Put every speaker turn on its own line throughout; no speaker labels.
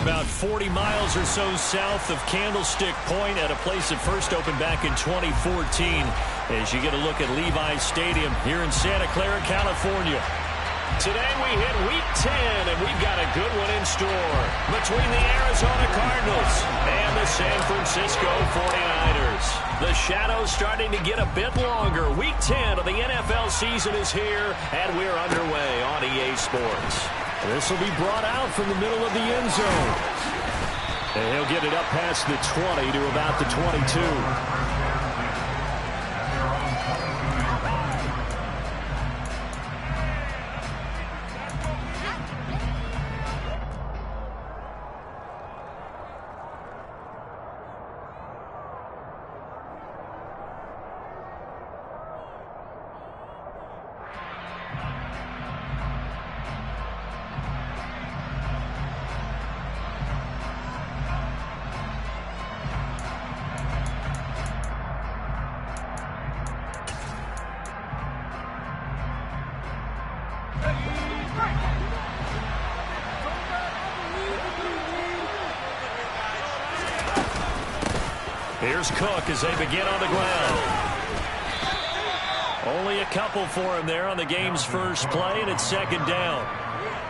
about 40 miles or so south of Candlestick Point at a place that first opened back in 2014 as you get a look at Levi's Stadium here in Santa Clara, California.
Today we hit Week 10, and we've got a good one in store between the Arizona Cardinals and the San Francisco 49ers. The shadow's starting to get a bit longer. Week 10 of the NFL season is here, and we're underway on EA Sports.
This will be brought out from the middle of the end zone. And he'll get it up past the 20 to about the 22. Here's Cook as they begin on the ground. Only a couple for him there on the game's first play, and it's second down.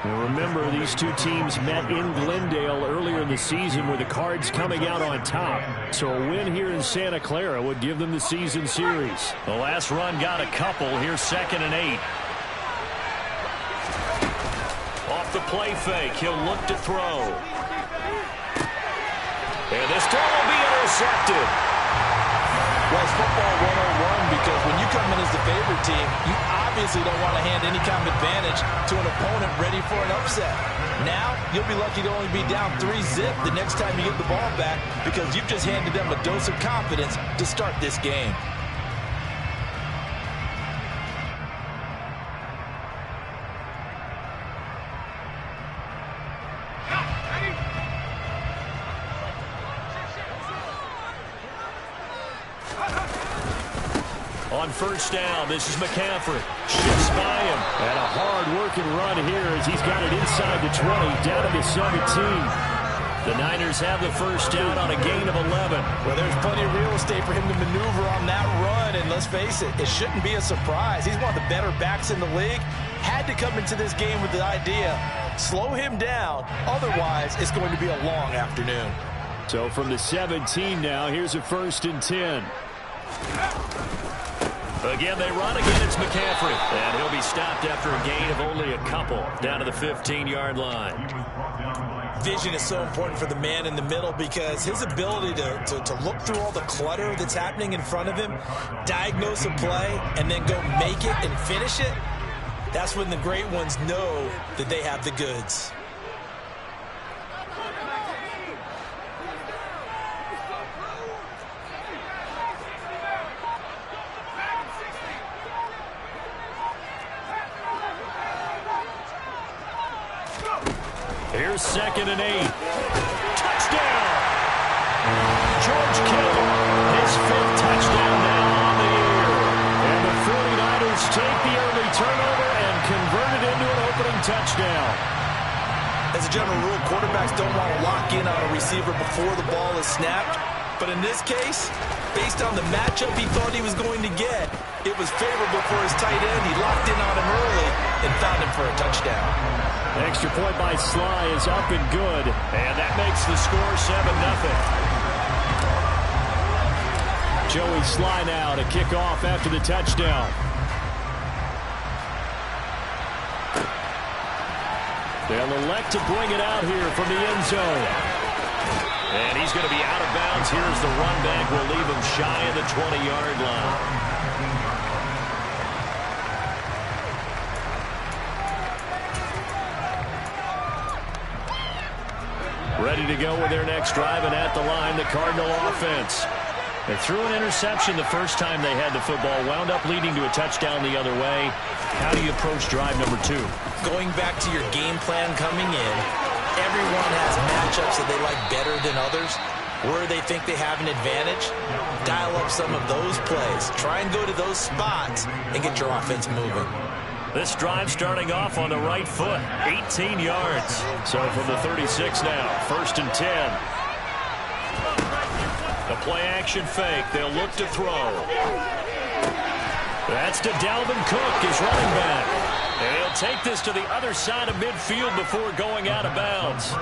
Now remember, these two teams met in Glendale earlier in the season with the Cards coming out on top. So a win here in Santa Clara would give them the season series. The last run got a couple. Here's 2nd and 8. Off the play fake, he'll look to throw. And this throw will be intercepted.
Well, it's football 101 because when you come in as the favorite team, you obviously don't want to hand any kind of advantage to an opponent ready for an upset. Now, you'll be lucky to only be down 3-zip the next time you get the ball back because you've just handed them a dose of confidence to start this game.
On first down, this is McCaffrey. Shifts by him. And a hard-working run here as he's got it inside the 20, down to the 17. The Niners have the first down on a gain of 11.
Well, there's plenty of real estate for him to maneuver on that run. And let's face it, it shouldn't be a surprise. He's one of the better backs in the league. Had to come into this game with the idea, slow him down. Otherwise, it's going to be a long afternoon.
So from the 17 now, here's a 1st and 10. Again, they run. Again, it's McCaffrey. And he'll be stopped after a gain of only a couple down to the 15-yard line.
Vision is so important for the man in the middle because his ability to look through all the clutter that's happening in front of him, diagnose a play, and then go make it and finish it, that's when the great ones know that they have the goods.
Here's 2nd and 8. Touchdown! George Kittle, his 5th touchdown now on the year. And the 49ers take the early turnover and convert it into an opening touchdown.
As a general rule, quarterbacks don't want to lock in on a receiver before the ball is snapped. But in this case, based on the matchup he thought he was going to get, it was favorable for his tight end. He locked in on him early and found him for a touchdown.
Extra point by Sly is up and good. And that makes the score 7-0. Joey Sly now to kick off after the touchdown. They'll elect to bring it out here from the end zone. And he's going to be out of bounds. Here's the run back. We'll leave him shy of the 20-yard line. Ready to go with their next drive, and at the line, the Cardinal offense. They threw an interception the first time they had the football, wound up leading to a touchdown the other way. How do you approach drive number 2?
Going back to your game plan coming in, everyone has matchups that they like better than others. Where they think they have an advantage, dial up some of those plays. Try and go to those spots and get your offense moving.
This drive starting off on the right foot, 18 yards. So from the 36 now, 1st and 10. The play-action fake. They'll look to throw. That's to Dalvin Cook, his running back. And he'll take this to the other side of midfield before going out of bounds.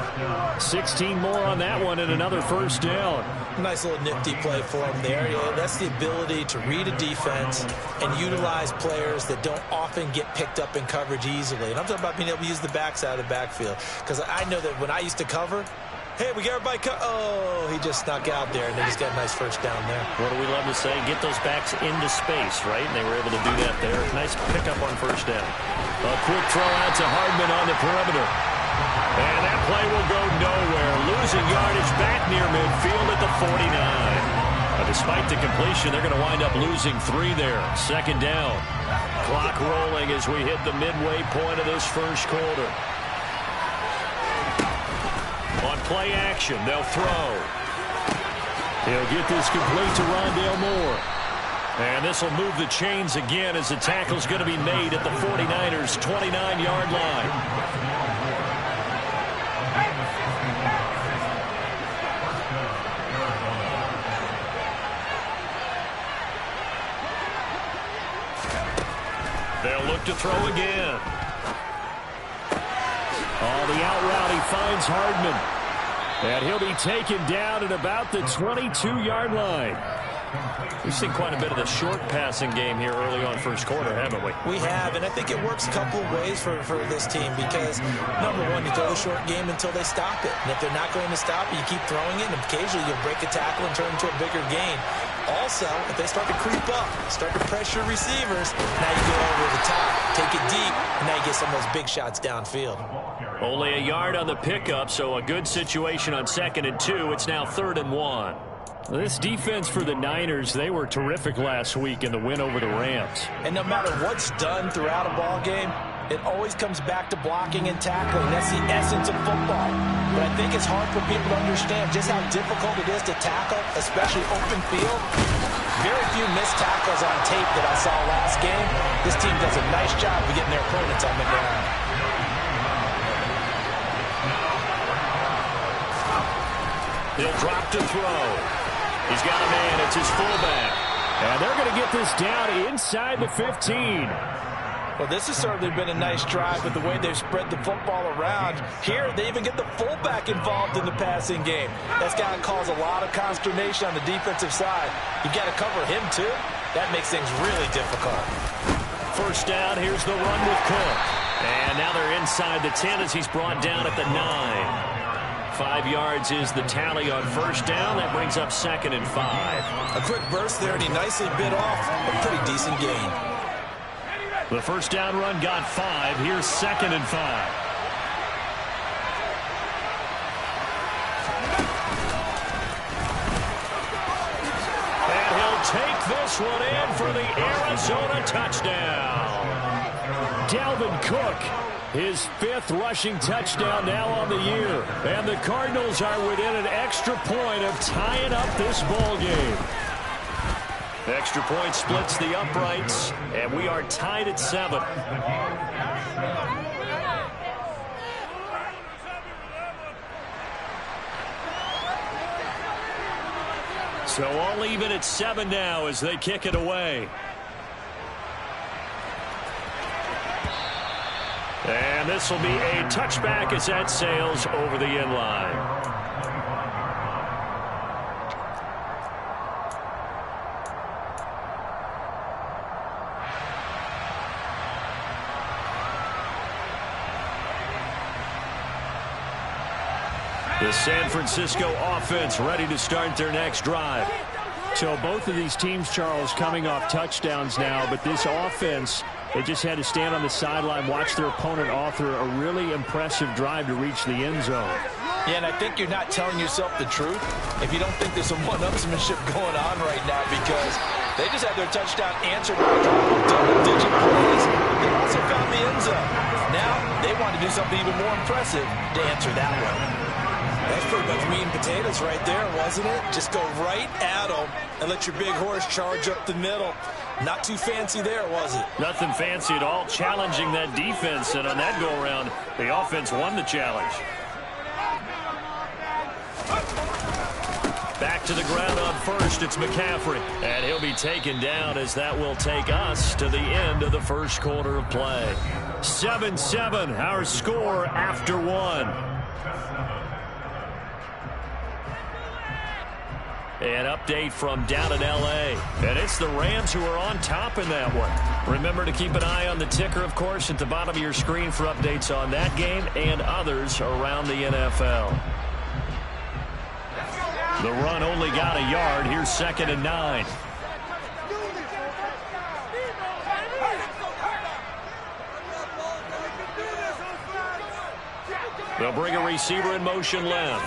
16 more on that one and another 1st down.
Nice little nifty play for him there. Yeah, that's the ability to read a defense and utilize players that don't often get picked up in coverage easily. And I'm talking about being able to use the backside of the backfield. Because I know that when I used to cover, hey, we got everybody oh, he just snuck out there, and they just got a nice 1st down there.
What do we love to say? Get those backs into space, right? And they were able to do that there. Nice pickup on 1st down.
A quick throw out to Hardman on the perimeter.
And that play will go nowhere. Losing yardage back near midfield at the 49. Despite the completion, they're going to wind up losing 3 there. 2nd down. Clock rolling as we hit the midway point of this 1st quarter. On play action, they'll throw.
He'll get this complete to Rondale Moore.
And this will move the chains again as the tackle's going to be made at the 49ers' 29-yard line. They'll look to throw again.
Oh, the out route, he finds Hardman. And he'll be taken down at about the 22-yard line.
We've seen quite a bit of the short passing game here early on 1st quarter, haven't we?
We have, and I think it works a couple of ways for this team because, number one, you throw the short game until they stop it. And if they're not going to stop it, you keep throwing it, and occasionally you'll break a tackle and turn it into a bigger gain. Also, if they start to creep up, start to pressure receivers, now you go over the top, take it deep, and now you get some of those big shots downfield.
Only a yard on the pickup, so a good situation on 2nd and 2. It's now 3rd and 1.
This defense for the Niners, they were terrific last week in the win over the Rams.
And no matter what's done throughout a ball game, it always comes back to blocking and tackling. That's the essence of football. But I think it's hard for people to understand just how difficult it is to tackle, especially open field. Very few missed tackles on tape that I saw last game. This team does a nice job of getting their opponents on the ground.
He'll drop to throw. He's got a man. It's his fullback.
And they're going to get this down inside the 15.
Well, this has certainly been a nice drive with the way they've spread the football around. Here, they even get the fullback involved in the passing game. That's got to cause a lot of consternation on the defensive side. You've got to cover him, too. That makes things really difficult.
1st down, here's the run with Cook. And now they're inside the 10 as he's brought down at the 9. 5 yards is the tally on 1st down. That brings up 2nd and 5.
A quick burst there, and he nicely bit off a pretty decent gain.
The 1st down run got 5. Here's 2nd and 5.
And he'll take this one in for the Arizona touchdown.
Dalvin Cook, his 5th rushing touchdown now on the year. And the Cardinals are within an extra point of tying up this ball game.
Extra point splits the uprights, and we are tied at 7. So all even at 7 now as they kick it away. And this will be a touchback as that sails over the end line. The San Francisco offense ready to start their next drive.
So both of these teams, Charles, coming off touchdowns now, but this offense, they just had to stand on the sideline, watch their opponent author a really impressive drive to reach the end zone.
Yeah, and I think you're not telling yourself the truth if you don't think there's some one-upsmanship going on right now, because they just had their touchdown answered by a couple of double-digit plays. They also found the end zone. Now they want to do something even more impressive to answer that one. That's pretty much meat and potatoes right there, wasn't it? Just go right at them and let your big horse charge up the middle. Not too fancy there, was it?
Nothing fancy at all, challenging that defense, and on that go-around, the offense won the challenge. Back to the ground on first, it's McCaffrey. And he'll be taken down as that will take us to the end of the first quarter of play. 7-7, our score after one. An update from down in L.A. And it's the Rams who are on top in that one. Remember to keep an eye on the ticker, of course, at the bottom of your screen for updates on that game and others around the NFL. The run only got a yard. Here's 2nd and 9. They'll bring a receiver in motion left.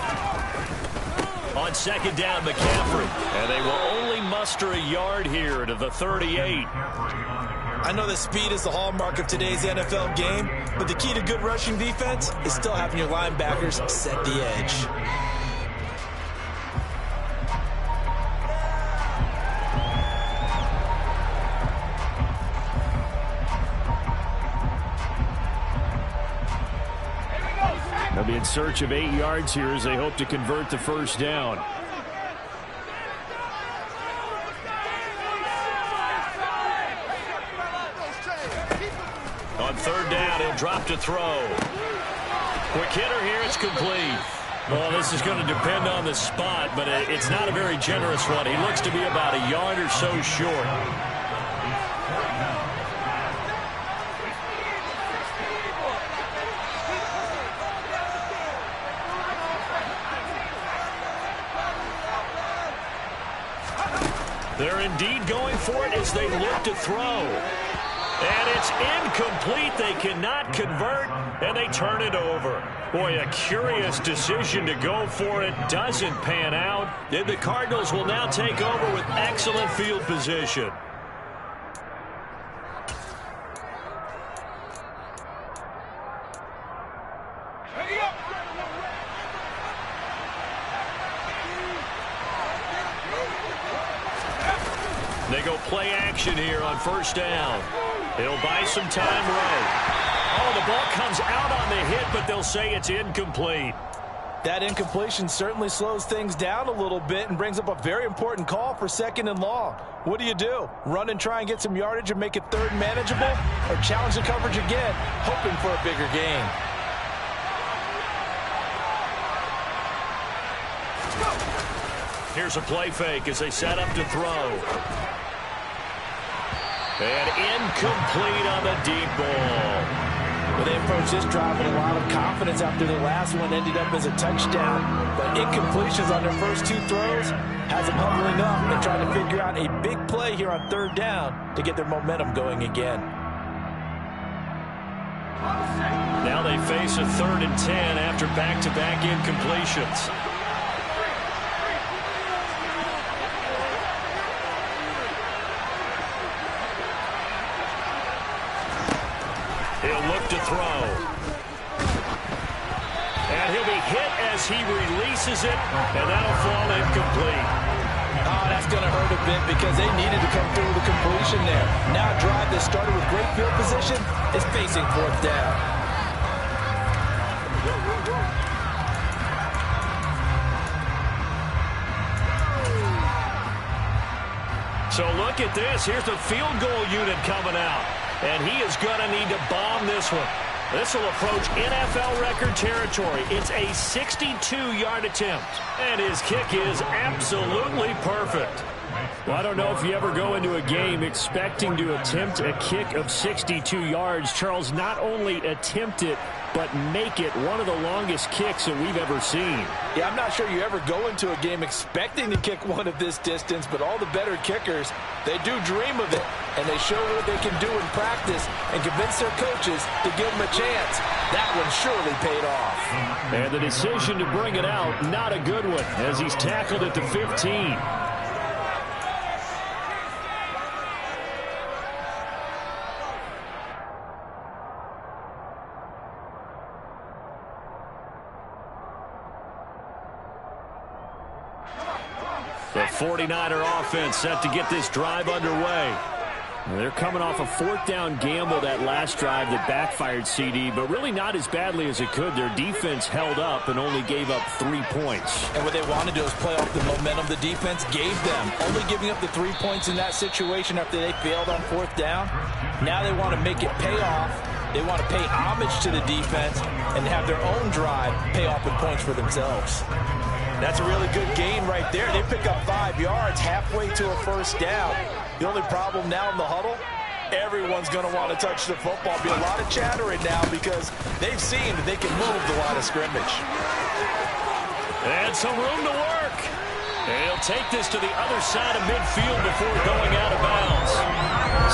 On 2nd down, McCaffrey. And they will only muster a yard here to the 38.
I know that speed is the hallmark of today's NFL game, but the key to good rushing defense is still having your linebackers set the edge.
They'll be in search of 8 yards here as they hope to convert the first down. On 3rd down, he'll drop to throw. Quick hitter here, it's complete. Well, this is going to depend on the spot, but it's not a very generous one. He looks to be about a yard or so short. They're indeed going for it as they look to throw. And it's incomplete. They cannot convert, and they turn it over. Boy, a curious decision to go for it. Doesn't pan out. And the Cardinals will now take over with excellent field position. They go play action here on 1st down. He'll buy some time right. Oh, the ball comes out on the hit, but they'll say it's incomplete.
That incompletion certainly slows things down a little bit and brings up a very important call for 2nd and long. What do? Run and try and get some yardage and make it 3rd manageable? Or challenge the coverage again, hoping for a bigger gain?
Here's a play fake as they set up to throw. And incomplete on the deep ball.
Well, they approached this drive with a lot of confidence after the last one ended up as a touchdown. But incompletions on their first 2 throws has them huddling up and trying to figure out a big play here on 3rd down to get their momentum going again.
Now they face a 3rd and 10 after back-to-back incompletions. He'll look to throw. And he'll be hit as he releases it, and that'll fall incomplete.
Oh, that's going to hurt a bit because they needed to come through with a completion there. Now a drive that started with great field position is facing 4th down.
So look at this. Here's the field goal unit coming out. And he is going to need to bomb this one. This will approach NFL record territory. It's a 62-yard attempt. And his kick is absolutely perfect. Well, I don't know if you ever go into a game expecting to attempt a kick of 62 yards. Charles, not only attempt it, but make it one of the longest kicks that we've ever seen.
Yeah, I'm not sure you ever go into a game expecting to kick one of this distance, but all the better kickers, they do dream of it, and they show what they can do in practice and convince their coaches to give them a chance. That one surely paid off.
And the decision to bring it out, not a good one, as he's tackled at the 15. The 49er offense set to get this drive underway. They're coming off a fourth down gamble that last drive that backfired, CD, but really not as badly as it could. Their defense held up and only gave up 3 points.
And what they want to do is play off the momentum the defense gave them. Only giving up the 3 points in that situation after they failed on fourth down. Now they want to make it pay off. They want to pay homage to the defense and have their own drive pay off with points for themselves. That's a really good gain right there. They pick up 5 yards halfway to a first down. The only problem now in the huddle, everyone's going to want to touch the football. Be a lot of chattering now because they've seen that they can move the line of scrimmage.
And some room to work. And he'll take this to the other side of midfield before going out of bounds.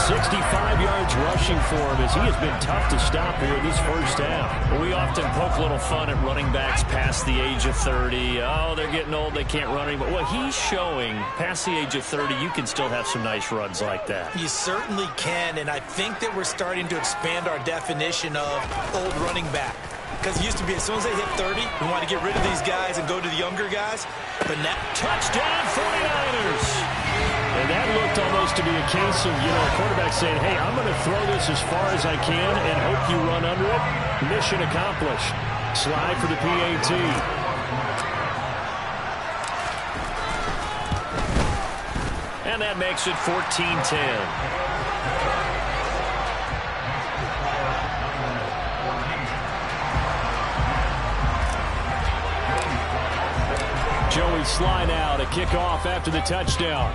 65 yards rushing for him as he has been tough to stop here this first half. We often poke a little fun at running backs past the age of 30. Oh, they're getting old, they can't run anymore. Well, he's showing past the age of 30, you can still have some nice runs like that.
You certainly can, and I think that we're starting to expand our definition of old running back. Because it used to be as soon as they hit 30, we want to get rid of these guys and go to the younger guys. But now,
touchdown 49ers! And that looked almost to be a case of, a quarterback saying, hey, I'm going to throw this as far as I can and hope you run under it. Mission accomplished. Slide for the PAT. And that makes it 14-10. Joey slide out, a kickoff after the touchdown.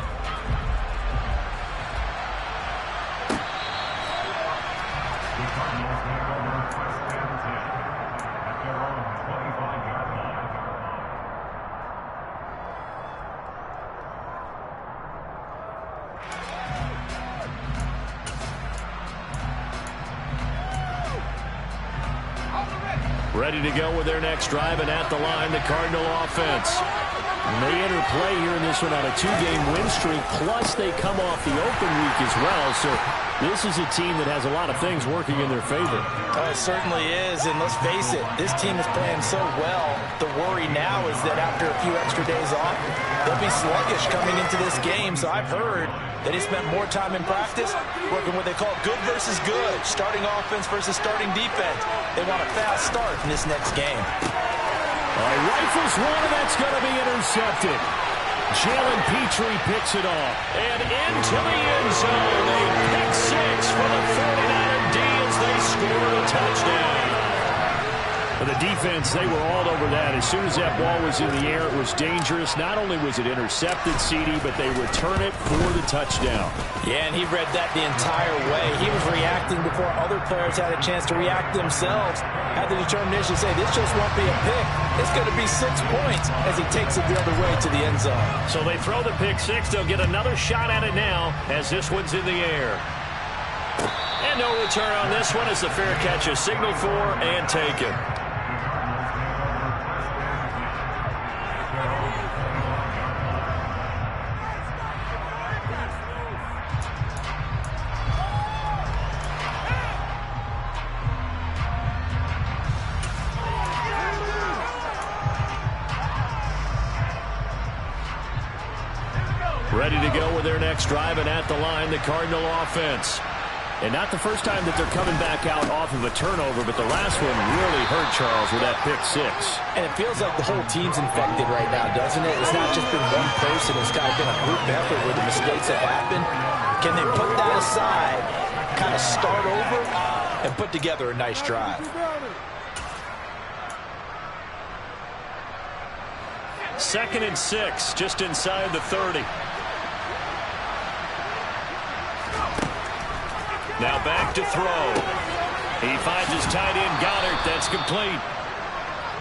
Ready to go with their next drive, and at the line, the Cardinal offense. And they enter play here in this one on a 2-game win streak, plus they come off the open week as well. So this is a team that has a lot of things working in their favor.
It certainly is, and let's face it, this team is playing so well. The worry now is that after a few extra days off, they'll be sluggish coming into this game. So I've heard that he spent more time in practice working what they call good versus good, starting offense versus starting defense. They want a fast start in this next game.
Rifles one, and that's going to be intercepted. Jalen Petrie picks it off. And into the end zone. A pick six for the 49er D as they score a touchdown. The defense, they were all over that. As soon as that ball was in the air, it was dangerous. Not only was it intercepted, CD, but they return it for the touchdown.
Yeah, and he read that the entire way. He was reacting before other players had a chance to react themselves. Had the determination to say, this just won't be a pick. It's going to be 6 points as he takes it the other way to the end zone.
So they throw the pick six. They'll get another shot at it now as this one's in the air. And no return on this one as the fair catch is signaled for and taken. Ready to go with their next drive, and at the line, the Cardinal offense. And not the first time that they're coming back out off of a turnover, but the last one really hurt Charles with that pick six.
And it feels like the whole team's infected right now, doesn't it? It's not just been one person. It's kind of been a group effort where the mistakes have happened. Can they put that aside, kind of start over, and put together a nice drive?
Second and 6, just inside the 30. Now back to throw. He finds his tight end, Goddard. That's complete.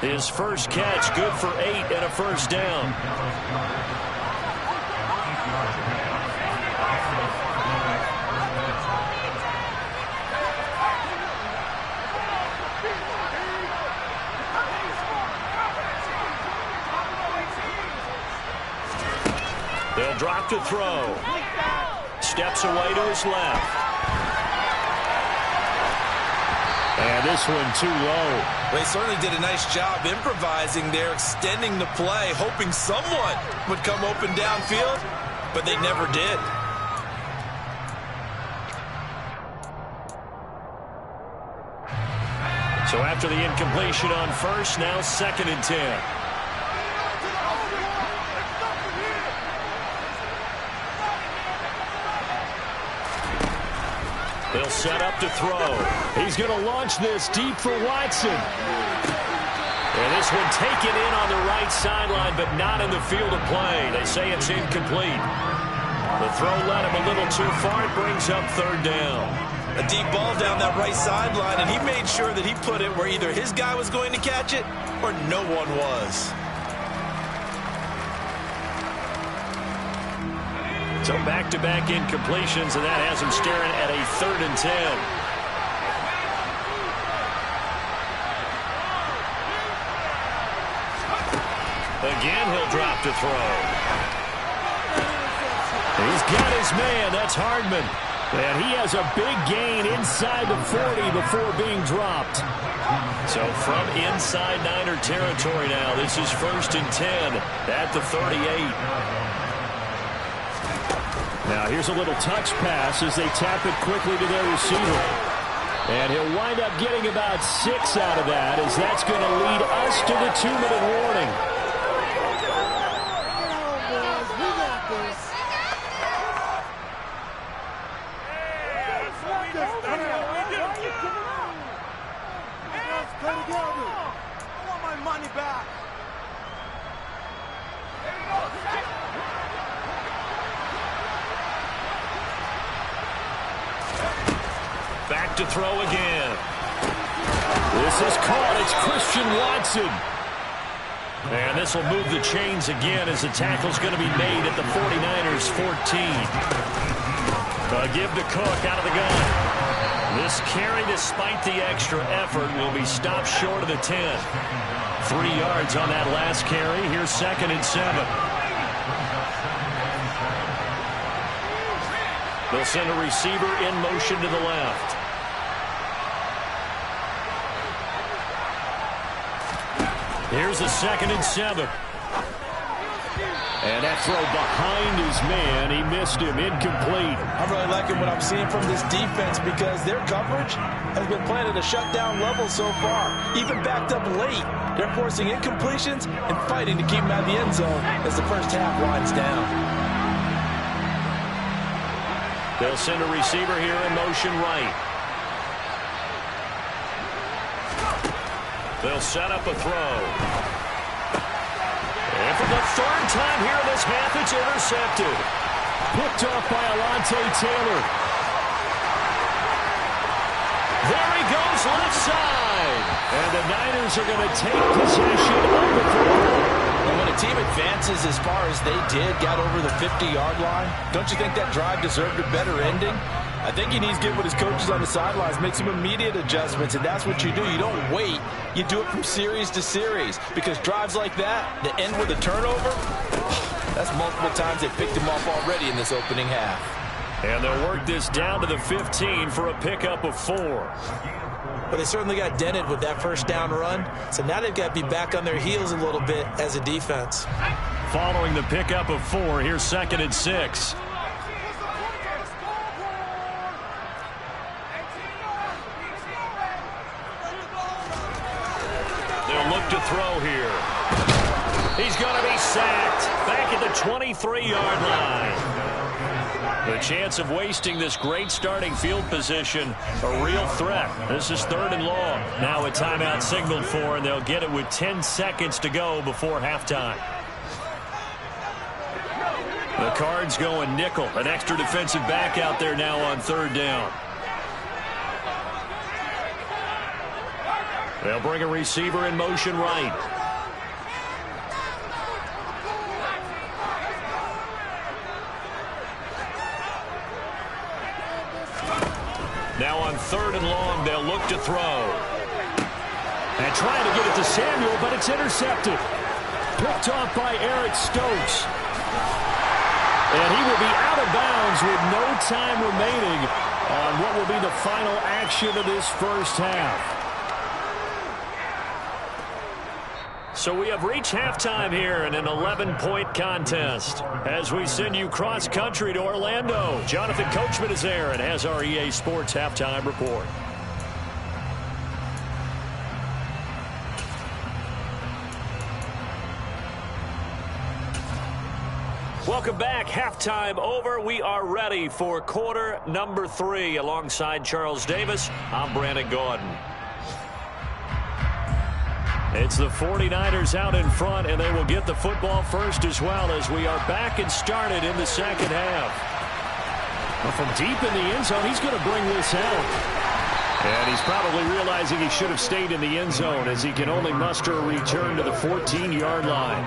His first catch, good for 8 and a first down. They'll drop to throw. Steps away to his left. And this one too low.
They certainly did a nice job improvising there, extending the play, hoping someone would come open downfield, but they never did.
So after the incompletion on first, now 2nd and 10. He'll set up to throw. He's going to launch this deep for Watson. And this one taken in on the right sideline, but not in the field of play. They say it's incomplete. The throw led him a little too far. It brings up 3rd down.
A deep ball down that right sideline, and he made sure that he put it where either his guy was going to catch it or no one was.
So back-to-back incompletions, and that has him staring at a 3rd and 10. Again, he'll drop to throw. He's got his man. That's Hardman. And he has a big gain inside the 40 before being dropped. So from inside Niner territory now, this is 1st and 10 at the 38. Now here's a little touch pass as they tap it quickly to their receiver. And he'll wind up getting about 6 out of that, as that's going to lead us to the 2-minute warning. Back to throw again. This is caught. It's Christian Watson. And this will move the chains again as the tackle's going to be made at the 49ers 14. A give to Cook out of the gun. This carry, despite the extra effort, will be stopped short of the 10. 3 yards on that last carry. Here's 2nd and 7. They'll send a receiver in motion to the left. Here's the 2nd and 7. And that throw behind his man. He missed him. Incomplete.
I'm really liking what I'm seeing from this defense because their coverage has been playing at a shutdown level so far. Even backed up late, they're forcing incompletions and fighting to keep them out of the end zone as the first half winds down.
They'll send a receiver here in motion right. They'll set up a throw. And for the 3rd time here this half, it's intercepted.
Picked off by Alontae Taylor.
There he goes, left side.
And the Niners are going to take possession of the football.
And when a team advances as far as they did, got over the 50-yard line, don't you think that drive deserved a better ending? I think he needs to get with his coaches on the sidelines, make some immediate adjustments, and that's what you do. You don't wait. You do it from series to series, because drives like that end with a turnover, that's multiple times they picked him off already in this opening half.
And they'll work this down to the 15 for a pickup of 4.
But they certainly got dented with that first down run, so now they've got to be back on their heels a little bit as a defense.
Following the pickup of 4, here's 2nd and 6. They'll look to throw here. He's going to be sacked back at the 23-yard line. The chance of wasting this great starting field position, a real threat. This is 3rd and long. Now a timeout signaled for, and they'll get it with 10 seconds to go before halftime. The Cards going nickel. An extra defensive back out there now on 3rd down. They'll bring a receiver in motion right. Now on 3rd and long, they'll look to throw.
And trying to get it to Samuel, but it's intercepted. Picked off by Eric Stokes. And he will be out of bounds with no time remaining on what will be the final action of this first half. So we have reached halftime here in an 11-point contest. As we send you cross-country to Orlando, Jonathan Coachman is there and has our EA Sports halftime report.
Welcome back. Halftime over. We are ready for quarter number 3. Alongside Charles Davis, I'm Brandon Gaudin. It's the 49ers out in front, and they will get the football first as well as we are back and started in the second half. Well, from deep in the end zone, he's going to bring this out. And he's probably realizing he should have stayed in the end zone as he can only muster a return to the 14-yard line.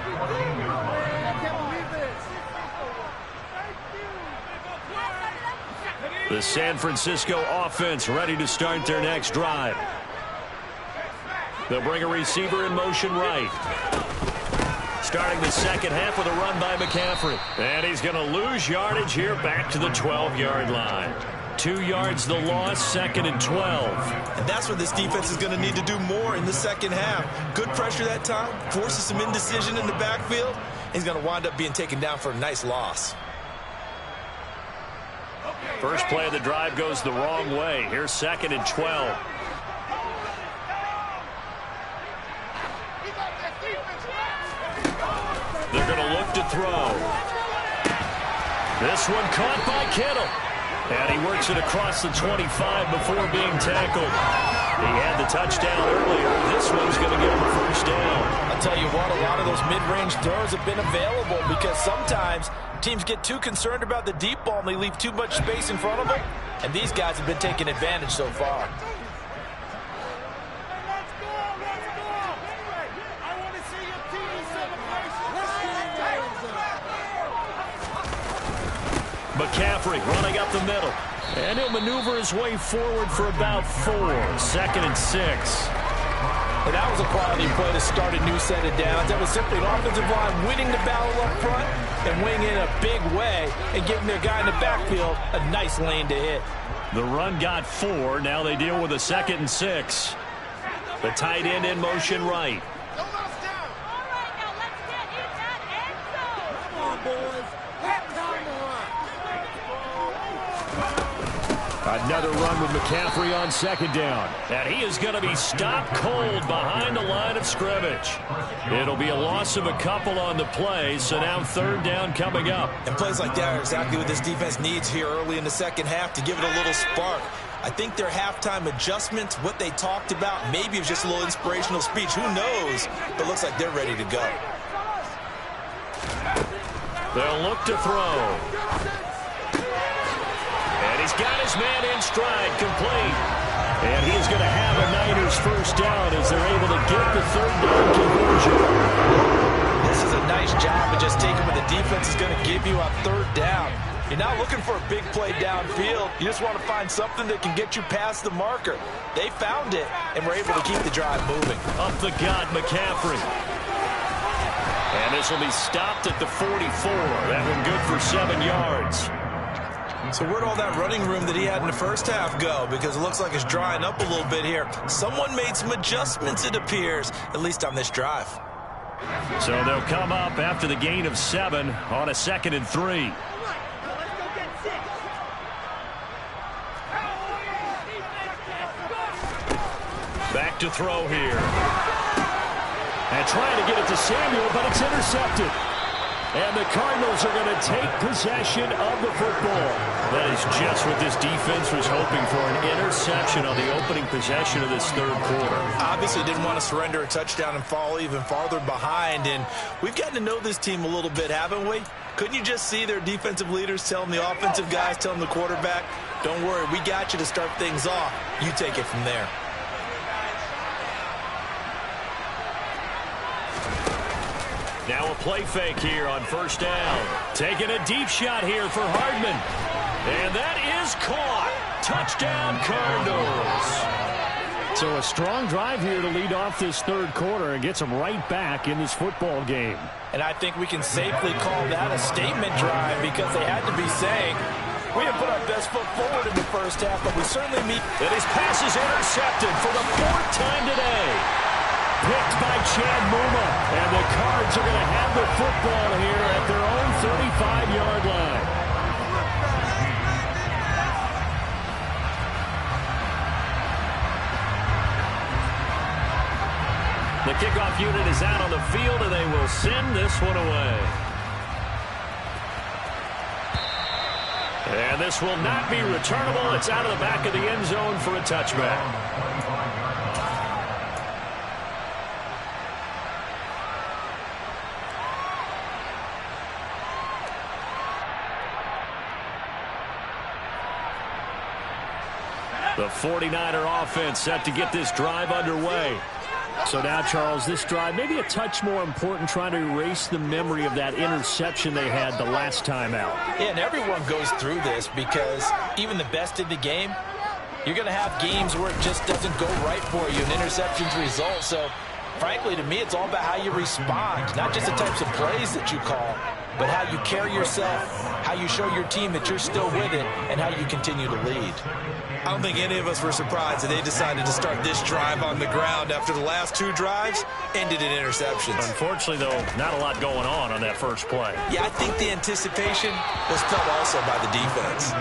The San Francisco offense ready to start their next drive. They'll bring a receiver in motion right. Starting the second half with a run by McCaffrey. And he's going to lose yardage here back to the 12-yard line. 2 yards the loss, 2nd and 12.
And that's what this defense is going to need to do more in the second half. Good pressure that time, forces some indecision in the backfield. He's going to wind up being taken down for a nice loss.
First play of the drive goes the wrong way. Here's 2nd and 12. They're going to look to throw. This one caught by Kittle. And he works it across the 25 before being tackled. He had the touchdown earlier. This one's going to get him a first down.
I'll tell you what, a lot of those mid-range throws have been available because sometimes teams get too concerned about the deep ball and they leave too much space in front of them. And these guys have been taking advantage so far.
McCaffrey running up the middle. And he'll maneuver his way forward for about 4. 2nd and 6.
And that was a quality play to start a new set of downs. That was simply an offensive line winning the battle up front and winning in a big way and giving their guy in the backfield a nice lane to hit.
The run got 4. Now they deal with a 2nd and 6. The tight end in motion right. Another run with McCaffrey on 2nd down. And he is going to be stopped cold behind the line of scrimmage. It'll be a loss of a couple on the play, so now 3rd down coming up.
And plays like that are exactly what this defense needs here early in the second half to give it a little spark. I think their halftime adjustments, what they talked about, maybe it was just a little inspirational speech. Who knows? But looks like they're ready to go.
They'll look to throw. And he's got his man in stride, complete. And he's going to have a Niners first down as they're able to get the 3rd down conversion.
This is a nice job of just taking what the defense is going to give you on 3rd down. You're not looking for a big play downfield. You just want to find something that can get you past the marker. They found it, and were able to keep the drive moving.
Up the gut, McCaffrey. And this will be stopped at the 44. That one good for 7 yards.
So where'd all that running room that he had in the first half go? Because it looks like it's drying up a little bit here. Someone made some adjustments, it appears, at least on this drive.
So they'll come up after the gain of 7 on a 2nd and 3. Back to throw here. And trying to get it to Samuel, but it's intercepted. And the Cardinals are going to take possession of the football. That is just what this defense was hoping for, an interception on the opening possession of this 3rd quarter.
Obviously didn't want to surrender a touchdown and fall even farther behind. And we've gotten to know this team a little bit, haven't we? Couldn't you just see their defensive leaders telling the offensive guys, telling the quarterback, don't worry, we got you to start things off. You take it from there.
Now a play fake here on 1st down. Taking a deep shot here for Hardman. And that is caught. Touchdown, Cardinals.
So a strong drive here to lead off this 3rd quarter and gets them right back in this football game.
And I think we can safely call that a statement drive because they had to be saying, we have put our best foot forward in the first half, but we certainly meet.
And his pass is intercepted for the 4th time today. Picked by Chad Muma. And the Cards are going to have the football here at their own 35-yard line. The kickoff unit is out on the field, and they will send this one away.
And this will not be returnable. It's out of the back of the end zone for a touchback. The 49er offense set to get this drive underway. So now, Charles, this drive maybe a touch more important, trying to erase the memory of that interception they had the last time out.
Yeah, and everyone goes through this because even the best in the game, you're going to have games where it just doesn't go right for you and interceptions result. So, frankly, to me, it's all about how you respond, not just the types of plays that you call, but how you carry yourself, how you show your team that you're still with it, and how you continue to lead.
I don't think any of us were surprised that they decided to start this drive on the ground after the last two drives ended in interceptions.
Unfortunately, though, not a lot going on that first play.
Yeah, I think the anticipation was felt also by the defense.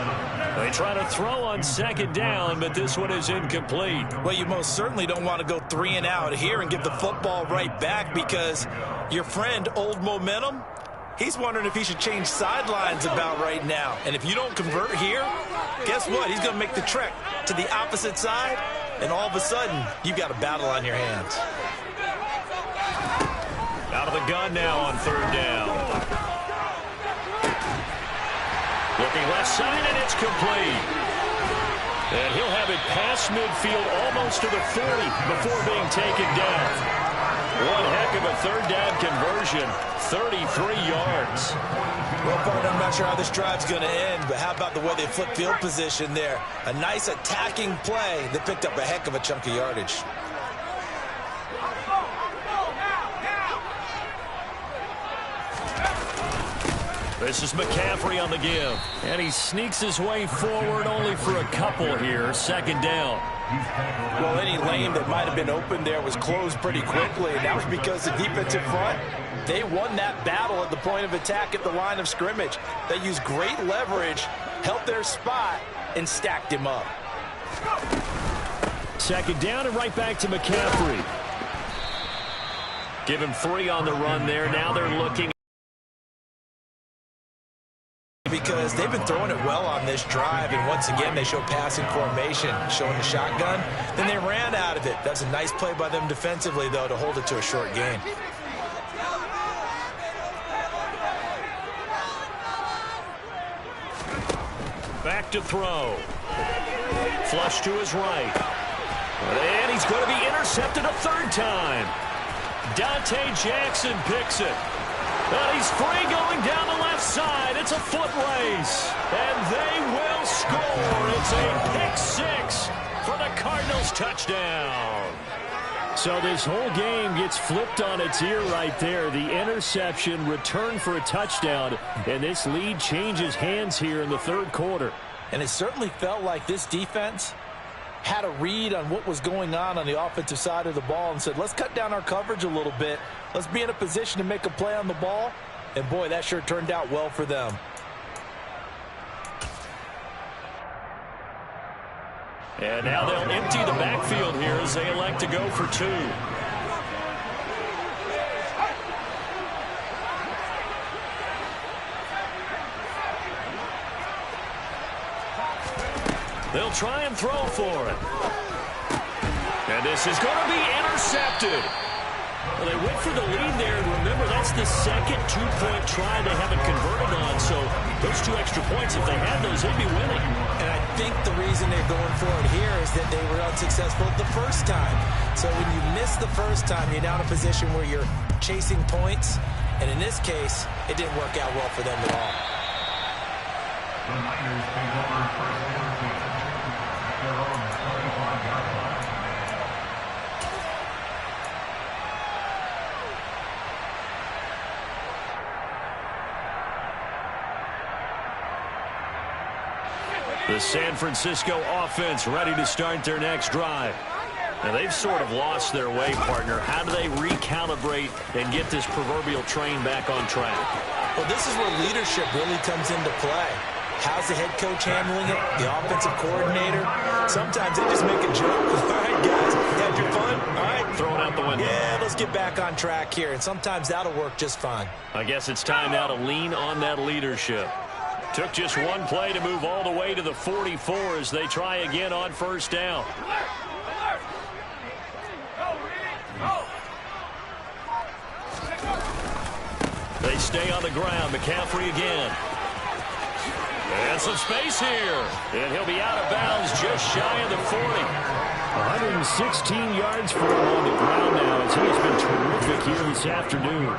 They try to throw on second down, but this one is incomplete.
Well, you most certainly don't want to go 3 and out here and get the football right back because your friend, Old Momentum, he's wondering if he should change sidelines about right now. And if you don't convert here, guess what? He's going to make the trek to the opposite side, and all of a sudden, you've got a battle on your hands.
Out of the gun now on third down. Looking left side, and it's complete. And he'll have it past midfield almost to the 40 before being taken down. One heck of a third down conversion, 33 yards.
Well, partner, I'm not sure how this drive's going to end, but how about the way they flip field position there? A nice attacking play that picked up a heck of a chunk of yardage.
This is McCaffrey on the give. And he sneaks his way forward only for a couple here. Second down.
Well, any lane that might have been open there was closed pretty quickly, and that was because the defensive front, they won that battle at the point of attack at the line of scrimmage. They used great leverage, held their spot, and stacked him up.
Second down and right back to McCaffrey. Give him 3 on the run there. Now they're looking.
Because they've been throwing it well on this drive, and once again they show passing formation, showing the shotgun. Then they ran out of it. That's a nice play by them defensively, though, to hold it to a short gain.
Back to throw. Flush to his right. And he's going to be intercepted a third time. Dante Jackson picks it. And he's free going down the left side. It's a foot race. And they will score. It's a pick-6 for the Cardinals touchdown. So this whole game gets flipped on its ear right there. The interception, return for a touchdown. And this lead changes hands here in the third quarter.
And it certainly felt like this defense had a read on what was going on the offensive side of the ball and said, let's cut down our coverage a little bit. Let's be in a position to make a play on the ball. And, boy, that sure turned out well for them.
And now they'll empty the backfield here as they elect to go for 2. They'll try and throw for it. And this is going to be intercepted. Well, they went for the lead there, and remember, that's the second 2-point try they haven't converted on. So those 2 extra points, if they had those, they'd be winning.
And I think the reason they're going for it here is that they were unsuccessful the first time. So when you miss the first time, you're now in a position where you're chasing points. And in this case, it didn't work out well for them at all.
The San Francisco offense ready to start their next drive. And they've sort of lost their way, partner. How do they recalibrate and get this proverbial train back on track?
Well, this is where leadership really comes into play. How's the head coach handling it? The offensive coordinator? Sometimes they just make a joke. All right, guys, you had your fun? All right.
Throw it out the window.
Yeah, let's get back on track here. And sometimes that'll work just fine.
I guess it's time now to lean on that leadership. Took just one play to move all the way to the 44 as they try again on first down. They stay on the ground. McCaffrey again. And some space here. And he'll be out of bounds just shy of the 40. 116 yards for him on the ground now as he has been terrific here this afternoon.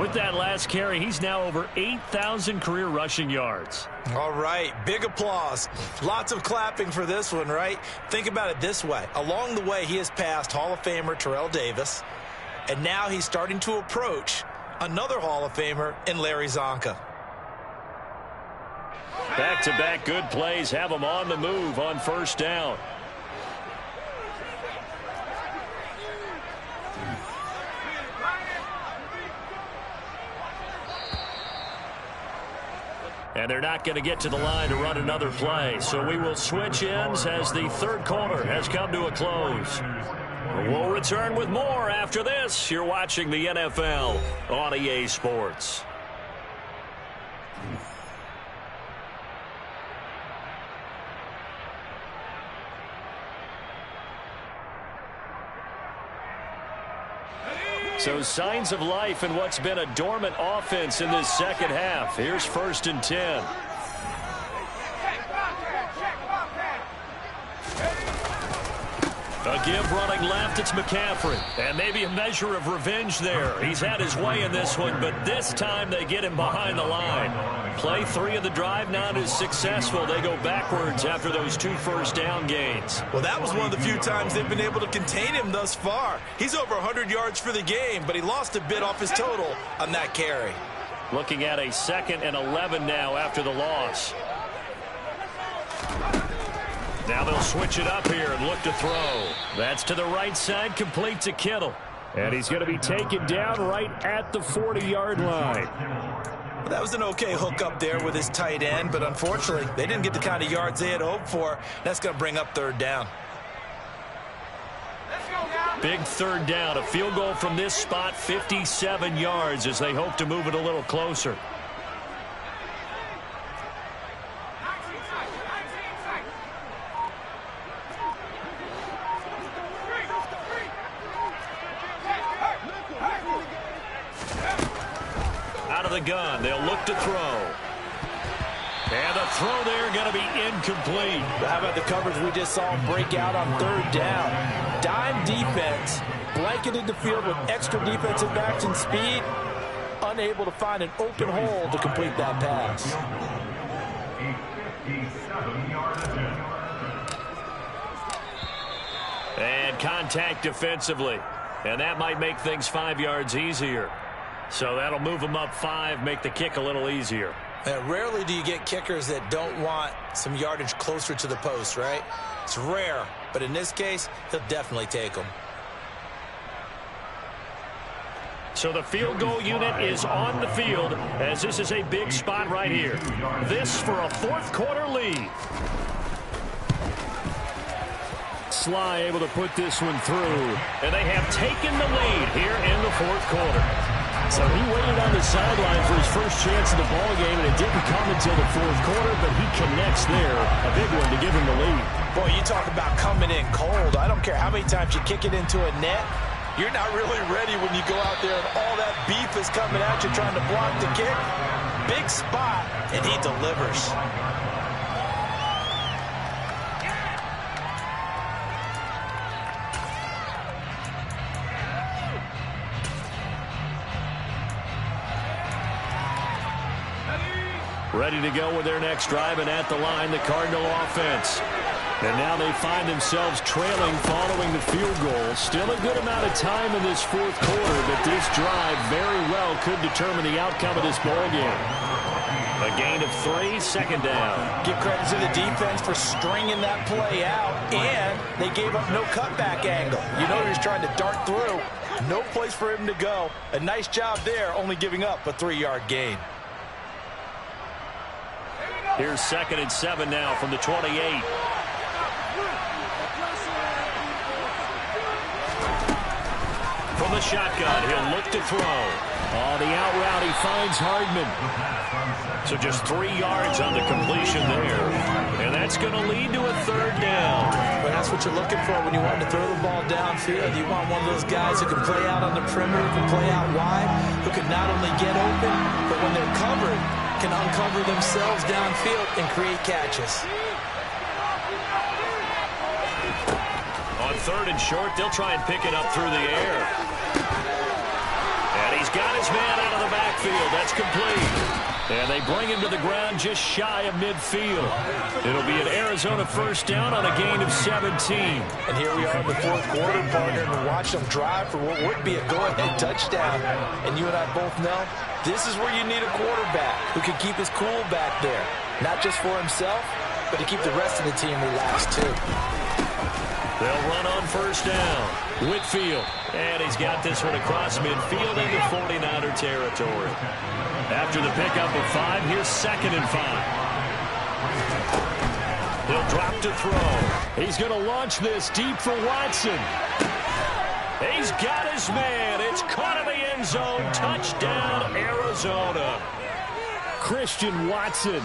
With that last carry, he's now over 8,000 career rushing yards.
All right, big applause. Lots of clapping for this one, right? Think about it this way. Along the way, he has passed Hall of Famer Terrell Davis, and now he's starting to approach another Hall of Famer in Larry Zonka.
Back-to-back good plays have him on the move on first down. And they're not going to get to the line to run another play. So we will switch ends as the third quarter has come to a close. We'll return with more after this. You're watching the NFL on EA Sports. So signs of life in what's been a dormant offense in this second half. Here's 1st and 10. A give running left, it's McCaffrey. And maybe a measure of revenge there. He's had his way in this one, but this time they get him behind the line. Play 3 of the drive not as successful. They go backwards after those 2 first down gains.
Well, that was one of the few times they've been able to contain him thus far. He's over 100 yards for the game, but he lost a bit off his total on that carry.
Looking at a 2nd and 11 now after the loss. Now they'll switch it up here and look to throw. That's to the right side, complete to Kittle. And he's going to be taken down right at the 40-yard line.
Well, that was an okay hook up there with his tight end, but unfortunately, they didn't get the kind of yards they had hoped for. That's going to bring up 3rd down.
Big 3rd down. A field goal from this spot, 57 yards as they hope to move it a little closer. The gun. They'll look to throw. And the throw there going to be incomplete.
How about the coverage we just saw him break out on 3rd down? Dime defense, blanketed the field with extra defensive backs and speed, unable to find an open hole to complete that pass.
And contact defensively. And that might make things 5 yards easier. So that'll move them up 5, make the kick a little easier.
Rarely do you get kickers that don't want some yardage closer to the post, right? It's rare, but in this case, he'll definitely take them.
So the field goal unit is on the field as this is a big spot right here. This for a 4th quarter lead. Sly able to put this one through. And they have taken the lead here in the 4th quarter. So he waited on the sideline for his first chance in the ball game, and it didn't come until the 4th quarter, but he connects there. A big one to give him the lead.
Boy, you talk about coming in cold. I don't care how many times you kick it into a net. You're not really ready when you go out there and all that beef is coming at you trying to block the kick. Big spot, and he delivers.
Ready to go with their next drive, and at the line, the Cardinal offense. And now they find themselves trailing following the field goal. Still a good amount of time in this 4th quarter, but this drive very well could determine the outcome of this ball game. A gain of 3, 2nd down.
Give credit to the defense for stringing that play out, and they gave up no cutback angle. You know he was trying to dart through. No place for him to go. A nice job there, only giving up a 3-yard gain.
Here's 2nd and 7 now from the 28.
From the shotgun, he'll look to throw.
On the out route, he finds Hardman.
So just 3 yards on the completion there. And that's going to lead to a third down.
But that's what you're looking for when you want to throw the ball downfield. You want one of those guys who can play out on the perimeter, who can play out wide, who can not only get open, but when they're covered, can uncover themselves downfield and create catches.
On 3rd and short, they'll try and pick it up through the air. And he's got his man out of the backfield. That's complete. And they bring him to the ground just shy of midfield. It'll be an Arizona first down on a gain of 17.
And here we are in the 4th quarter, partner, and we watch them drive for what would be a go-ahead touchdown. And you and I both know this is where you need a quarterback who can keep his cool back there. Not just for himself, but to keep the rest of the team relaxed too.
They'll run on first down. Whitfield. And he's got this one across midfield into 49er territory. After the pickup of 5, here's 2nd and 5. He'll drop to throw.
He's going to launch this deep for Watson.
He's got his man. It's caught in the end zone. Touchdown, Arizona.
Christian Watson.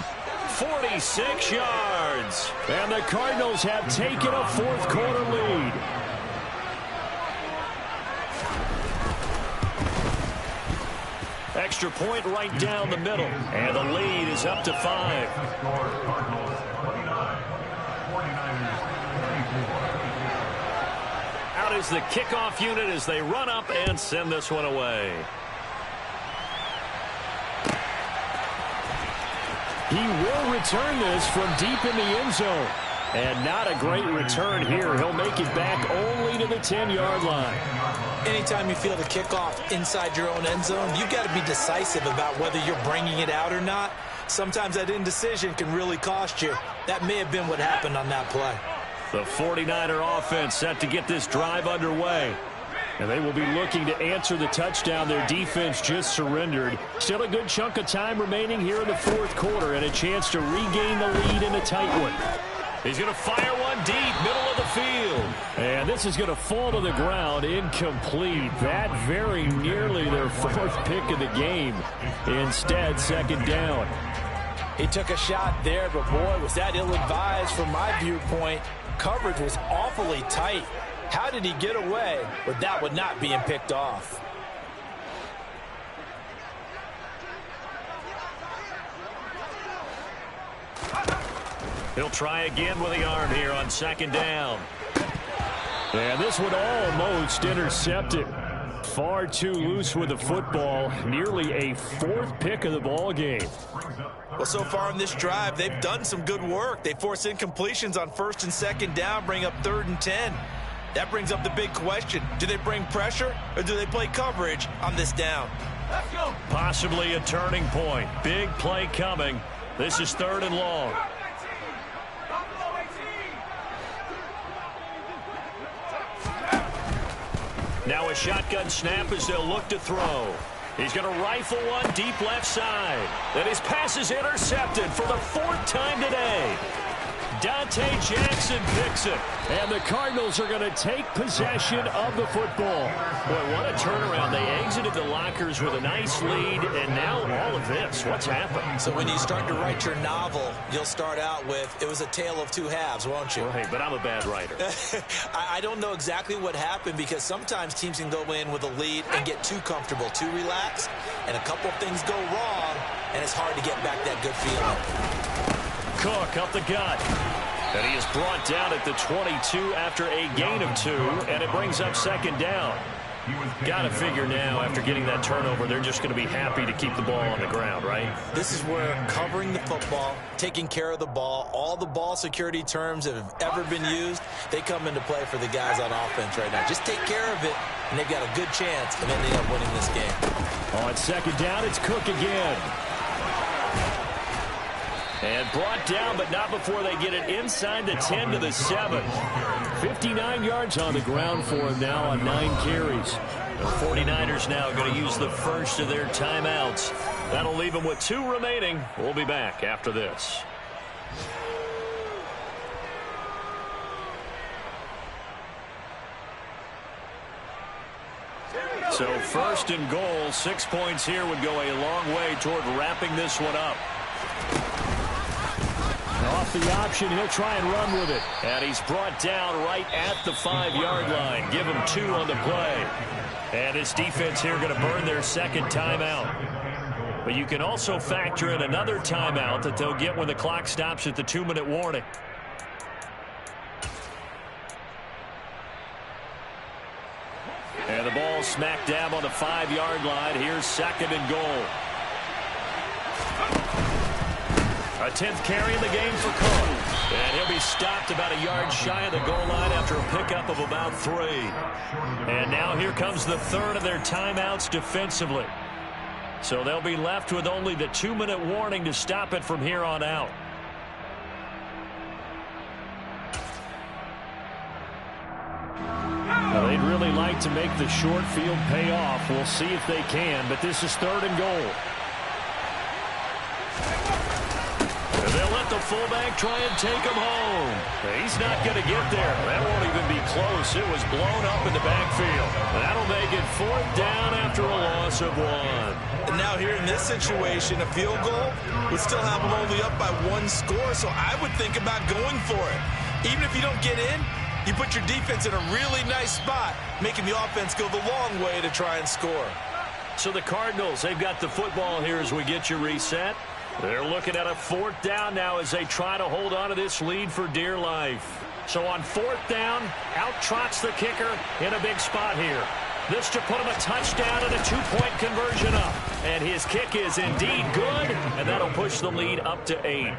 46 yards.
And the Cardinals have taken a 4th quarter lead.
Extra point right down the middle. And the lead is up to 5. Out is the kickoff unit as they run up and send this one away.
He will return this from deep in the end zone. And not a great return here. He'll make it back only to the 10-yard line.
Anytime you feel the kickoff inside your own end zone, you've got to be decisive about whether you're bringing it out or not. Sometimes that indecision can really cost you. That may have been what happened on that play.
The 49er offense set to get this drive underway.
And they will be looking to answer the touchdown their defense just surrendered. Still a good chunk of time remaining here in the 4th quarter and a chance to regain the lead in a tight one.
He's going to fire one deep, middle of the field.
And this is going to fall to the ground, incomplete. That very nearly their 4th pick of the game. Instead, 2nd down.
He took a shot there, but boy, was that ill-advised from my viewpoint. Coverage was awfully tight. How did he get away with that one not being picked off?
He'll try again with the arm here on 2nd down.
And this one almost intercepted. Far too loose with the football. Nearly a 4th pick of the ball game.
Well, so far in this drive, they've done some good work. They force incompletions on 1st and 2nd down, bring up 3rd and 10. That brings up the big question. Do they bring pressure or do they play coverage on this down?
Let's go. Possibly a turning point. Big play coming. This is 3rd and long. Now a shotgun snap as they'll look to throw. He's going to rifle one deep left side. Then his pass is intercepted for the 4th time today. Dante Jackson picks it.
And the Cardinals are going to take possession of the football.
Boy, what a turnaround. They exited the lockers with a nice lead, and now all of this. What's happened?
So when you start to write your novel, you'll start out with, it was a tale of 2 halves, won't you?
Right, but I'm a bad writer.
I don't know exactly what happened because sometimes teams can go in with a lead and get too comfortable, too relaxed, and a couple of things go wrong, and it's hard to get back that good feeling.
Cook up the gut. And he is brought down at the 22 after a gain of 2, and it brings up 2nd down. Got to figure now, after getting that turnover, they're just going to be happy to keep the ball on the ground, right?
This is where covering the football, taking care of the ball, all the ball security terms that have ever been used, they come into play for the guys on offense right now. Just take care of it, and they've got a good chance of ending up winning this game.
On 2nd down, it's Cook again.
And brought down, but not before they get it inside the 10 to the 7.
59 yards on the ground for him now on 9 carries.
The 49ers now going to use the first of their timeouts. That'll leave them with 2 remaining. We'll be back after this. So first and goal, 6 points here would go a long way toward wrapping this one up.
Off the option, he'll try and run with it.
And he's brought down right at the 5-yard line. Give him 2 on the play. And his defense here going to burn their second timeout. But you can also factor in another timeout that they'll get when the clock stops at the 2-minute warning. And the ball smack dab on the 5-yard line. Here's second and goal. A 10th carry in the game for Cook. And he'll be stopped about a yard shy of the goal line after a pickup of about 3. And now here comes the third of their timeouts defensively. So they'll be left with only the 2-minute warning to stop it from here on out.
Well, they'd really like to make the short field pay off. We'll see if they can, but this is third and goal.
They'll let the fullback try and take him home. He's not going to get there. That won't even be close. It was blown up in the backfield. That'll make it 4th down after a loss of 1.
And now here in this situation, a field goal would still have them only up by 1 score, so I would think about going for it. Even if you don't get in, you put your defense in a really nice spot, making the offense go the long way to try and score.
So the Cardinals, they've got the football here as we get you reset. They're looking at a 4th down now as they try to hold on to this lead for dear life. So on 4th down, out trots the kicker in a big spot here. This to put him a touchdown and a 2-point conversion up. And his kick is indeed good, and that'll push the lead up to 8.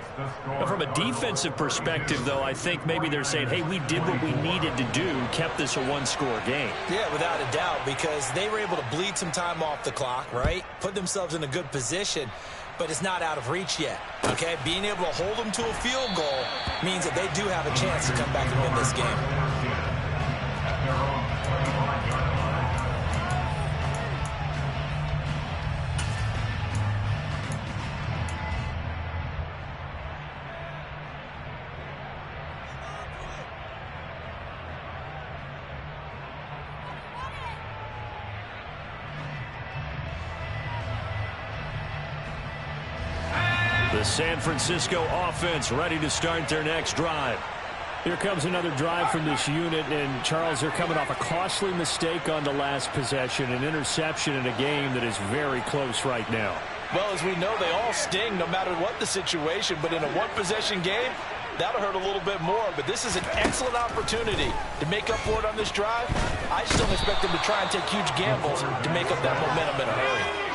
Now, from a defensive perspective, though, I think maybe they're saying, hey, we did what we needed to do, kept this a 1-score game.
Yeah, without a doubt, because they were able to bleed some time off the clock, right? Put themselves in a good position, but it's not out of reach yet, okay? Being able to hold them to a field goal means that they do have a chance to come back and win this game.
The San Francisco offense ready to start their next drive.
Here comes another drive from this unit, and Charles, they're coming off a costly mistake on the last possession, an interception in a game that is very close right now.
Well, as we know, they all sting no matter what the situation, but in a one-possession game, that'll hurt a little bit more. But this is an excellent opportunity to make up for it on this drive. I just don't expect them to try and take huge gambles to make up that momentum in a hurry.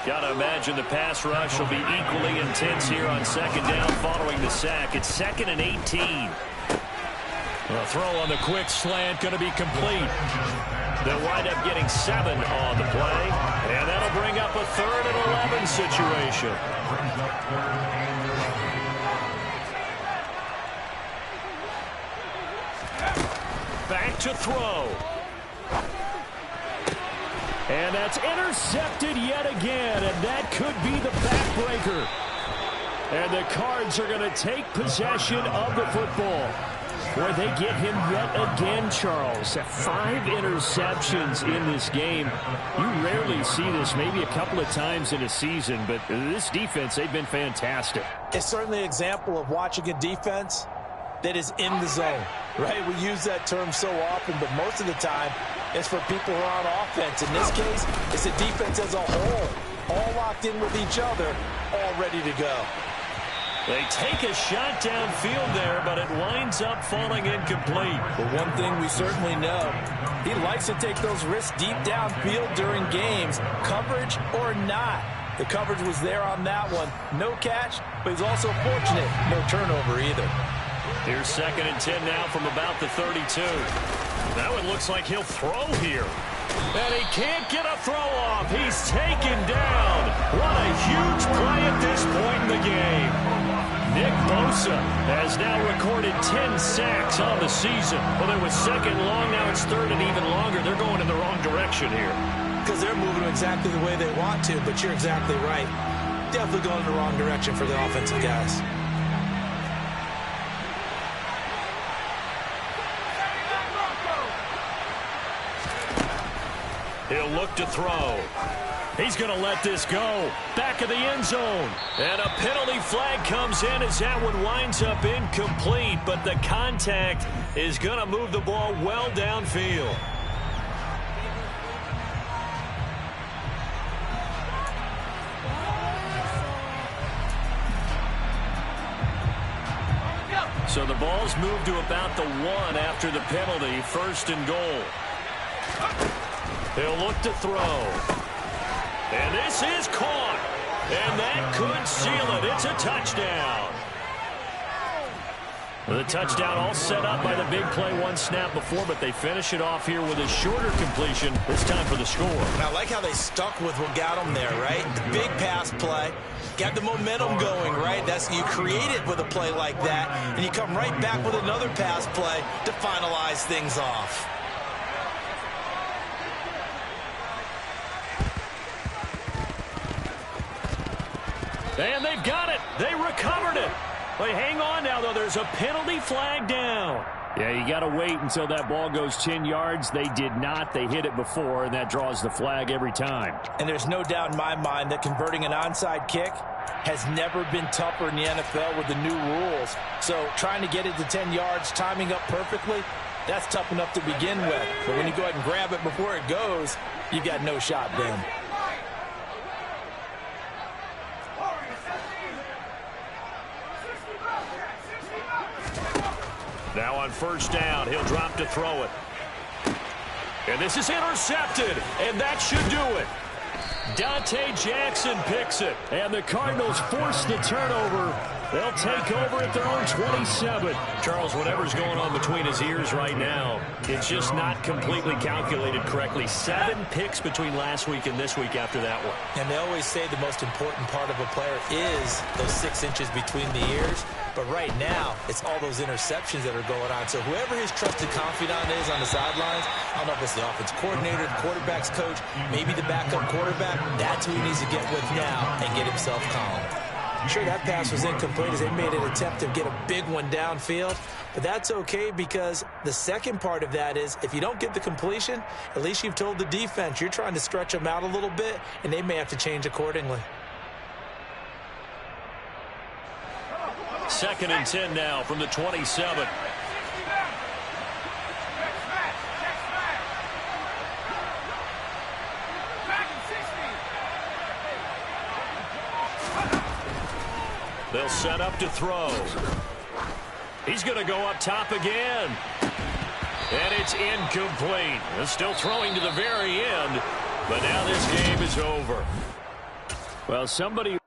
Got to imagine the pass rush will be equally intense here on 2nd down following the sack. It's 2nd and 18. The throw on the quick slant going to be complete. They'll wind up getting 7 on the play, and that'll bring up a 3rd and 11 situation. Back to throw.
And that's intercepted yet again, and that could be the backbreaker. And the Cards are going to take possession of the football. Where they get him yet again, Charles. 5 interceptions in this game. You rarely see this, maybe a couple of times in a season, but this defense, they've been fantastic.
It's certainly an example of watching a defense that is in the zone, right? We use that term so often, but most of the time, it's for people who are on offense. In this case, it's a defense as a whole, all locked in with each other, all ready to go.
They take a shot downfield there, but it winds up falling incomplete.
But one thing we certainly know, he likes to take those risks deep downfield during games, coverage or not. The coverage was there on that one. No catch, but he's also fortunate. No turnover either.
Here's 2nd and 10 now from about the 32. Now it looks like he'll throw here. And he can't get a throw off. He's taken down. What a huge play at this point in the game. Nick Bosa has now recorded 10 sacks on the season. Well, it was 2nd long. Now it's 3rd and even longer. They're going in the wrong direction here.
Because they're moving exactly the way they want to, but you're exactly right. Definitely going in the wrong direction for the offensive guys.
He'll look to throw. He's going to let this go. Back of the end zone. And a penalty flag comes in as that one winds up incomplete. But the contact is going to move the ball well downfield. So the ball's moved to about the 1 after the penalty. 1st and goal. He'll look to throw. And this is caught. And that could seal it. It's a touchdown. The touchdown all set up by the big play 1 snap before, but they finish it off here with a shorter completion. This time for the score.
I like how they stuck with what got them there, right? The big pass play. Got the momentum going, right? That's you create it with a play like that, and you come right back with another pass play to finalize things off.
And they've got it. They recovered it. They hang on now, though. There's a penalty flag down. Yeah, you got to wait until that ball goes 10 yards. They did not. They hit it before, and that draws the flag every time.
And there's no doubt in my mind that converting an onside kick has never been tougher in the NFL with the new rules. So trying to get it to 10 yards, timing up perfectly, that's tough enough to begin with. But when you go ahead and grab it before it goes, you got no shot then.
Now on 1st down, he'll drop to throw it. And this is intercepted, and that should do it. Dante Jackson picks it, and the Cardinals force the turnover. They'll take over at their own 27. Charles, whatever's going on between his ears right now, it's just not completely calculated correctly. 7 picks between last week and this week after that one.
And they always say the most important part of a player is those 6 inches between the ears. But right now, it's all those interceptions that are going on. So whoever his trusted confidant is on the sidelines, I don't know if it's the offense coordinator, the quarterback's coach, maybe the backup quarterback, that's who he needs to get with now and get himself calm. Sure, that pass was incomplete as they made an attempt to get a big one downfield. But that's okay because the second part of that is if you don't get the completion, at least you've told the defense you're trying to stretch them out a little bit, and they may have to change accordingly.
2nd and 10 now from the 27. They'll set up to throw. He's going to go up top again. And it's incomplete. They're still throwing to the very end. But now this game is over. Well, somebody...